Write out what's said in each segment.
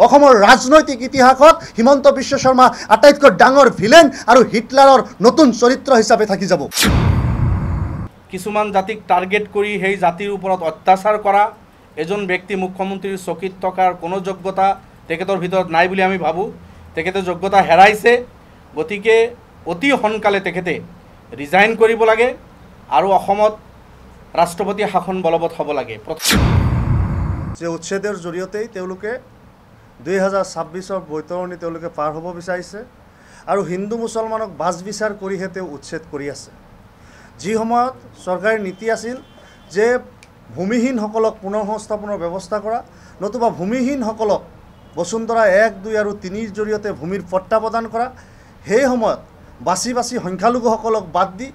অসমৰ ৰাজনৈতিক ইতিহাসত হিমন্ত বিশ্ব শৰ্মা আটাইতকৈ ডাঙৰ ভিলেন আৰু হিটলাৰৰ নতুন চৰিত্ৰ হিচাপে থাকি যাব। কিছুমান জাতিক টাৰ্গেট কৰি সেই জাতিৰ ওপৰত অত্যাচাৰ কৰা এজন ব্যক্তি মুখ্যমন্ত্ৰীৰ চকীত থকাৰ কোনো যোগ্যতা তেখেতৰ ভিতৰত নাই বুলি আমি ভাবোঁ। তেখেতে যোগ্যতা হেৰাইছে, গতিকে অতি সোনকালে তেখেতে ৰিজাইন কৰিব লাগে আৰু অসমত ৰাষ্ট্ৰপতি শাসন বলবৎ হ'ব লাগে। যে উচ্ছেদৰ জৰিয়তেই তেওঁলোকে 2026 বৈতৰণি তেওঁলোকে পাৰ হ'ব বিচাৰিছে আৰু হিন্দু মুছলমানক বাছ বিচাৰ কৰিহে তেওঁ উচ্ছেদ কৰি আছে। যি সময়ত চৰকাৰী নীতি আছিল যে ভূমিহীনসকলক পুনৰ সংস্থাপনৰ ব্যৱস্থা কৰা, নতুবা ভূমিহীনসকলক বসুন্ধৰা 1, 2 আৰু 3ৰ জৰিয়তে ভূমিৰ পট্টা প্ৰদান কৰা, সেই সময়ত বাছি বাছি সংখ্যালঘুসকলক বাদ দি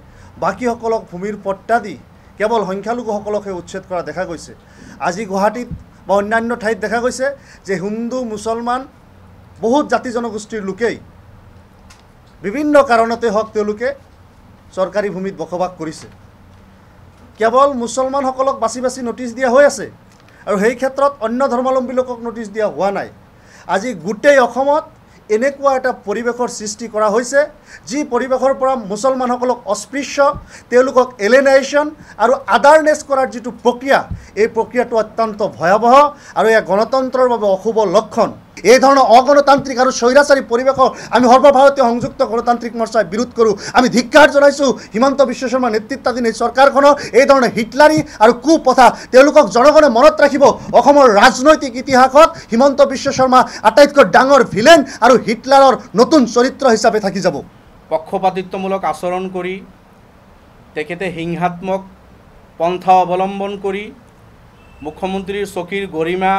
বাকীসকলক ভূমিৰ পট্টা দি কেৱল সংখ্যালঘুসকলকহে উচ্ছেদ কৰা দেখা গৈছে। আজি গুৱাহাটীত বা অন্যান্য ঠাইত দেখা গৈছে যে হিন্দু মুছলমান বহুত জাতি জনগোষ্ঠীৰ লোকেই বিভিন্ন কাৰণতে হওক তেওঁলোকে চৰকাৰী ভূমিত বসবাস কৰিছে। কেৱল মুছলমানসকলক বাছি বাছি নটিচ দিয়া হৈ আছে আৰু সেই ক্ষেত্ৰত অন্য ধৰ্মাৱলম্বী লোকক নটিচ দিয়া হোৱা নাই। আজি গোটেই অসমত এনেকুৱা এটা পৰিৱেশৰ সৃষ্টি কৰা হৈছে যি পৰিৱেশৰ পৰা মুছলমানসকলক অস্পৃশ্য, তেওঁলোকক এলিয়েনেশ্যন আৰু আদাৰনেছ কৰাৰ যিটো প্ৰক্ৰিয়া, এই প্ৰক্ৰিয়াটো অত্যন্ত ভয়াৱহ আৰু এয়া গণতন্ত্ৰৰ বাবে অশুভ লক্ষণ। এই ধৰণৰ অগণতান্ত্ৰিক আৰু স্বৈৰাচাৰী পৰিৱেশৰ আমি সৰ্বভাৰতীয় সংযুক্ত গণতান্ত্ৰিক মৰ্চাই বিৰোধ কৰোঁ। আমি ধিক্কাৰ জনাইছোঁ হিমন্ত বিশ্ব শৰ্মা নেতৃত্বাধীন এই চৰকাৰখনৰ এই ধৰণৰ হিটলাৰী আৰু কুপথা। তেওঁলোকক জনগণে মনত ৰাখিব, অসমৰ ৰাজনৈতিক ইতিহাসত হিমন্ত বিশ্ব শৰ্মা আটাইতকৈ ডাঙৰ ভিলেন আৰু হিটলাৰৰ নতুন চৰিত্ৰ হিচাপে থাকি যাব। পক্ষপাতিত্বমূলক আচৰণ কৰি তেখেতে হিংসাত্মক পন্থা অৱলম্বন কৰি মুখ্যমন্ত্ৰীৰ চকীৰ গৰিমা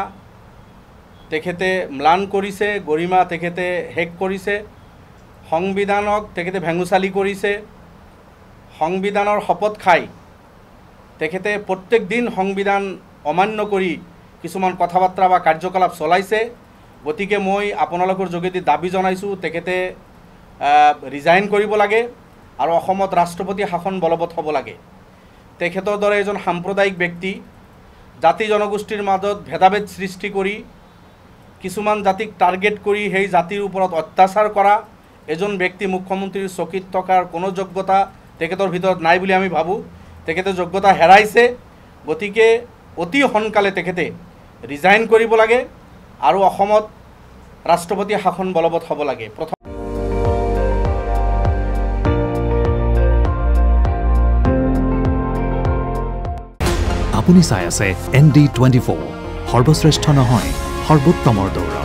তেখেতে ম্লান কৰিছে, গৰিমা তেখেতে শেষ কৰিছে, সংবিধানক তেখেতে ভেঙুচালি কৰিছে, সংবিধানৰ শপত খাই তেখেতে প্ৰত্যেক দিন সংবিধান অমান্য কৰি কিছুমান কথা বাৰ্তা বা কাৰ্যকলাপ চলাইছে। গতিকে মই আপোনালোকৰ যোগেদি দাবী জনাইছোঁ তেখেতে ৰিজাইন কৰিব লাগে আৰু অসমত ৰাষ্ট্ৰপতি শাসন বলবৎ হ'ব লাগে। তেখেতৰ দৰে এজন সাম্প্ৰদায়িক ব্যক্তি জাতি জনগোষ্ঠীৰ মাজত ভেদাভেদ সৃষ্টি কৰি কিছুমান জাতিক টাৰ্গেট কৰি সেই জাতিৰ ওপৰত অত্যাচাৰ কৰা এজন ব্যক্তি মুখ্যমন্ত্ৰীৰ চকীত থকাৰ কোনো যোগ্যতা তেখেতৰ ভিতৰত নাই বুলি আমি ভাবোঁ। তেখেতে যোগ্যতা হেৰাইছে, গতিকে অতি সোনকালে তেখেতে ৰিজাইন কৰিব লাগে আৰু অসমত ৰাষ্ট্ৰপতি শাসন বলবৎ হ'ব লাগে। আপুনি চাই আছে ND24, সৰ্বশ্ৰেষ্ঠ নহয় সৰ্বোত্তমৰ দৌৰ।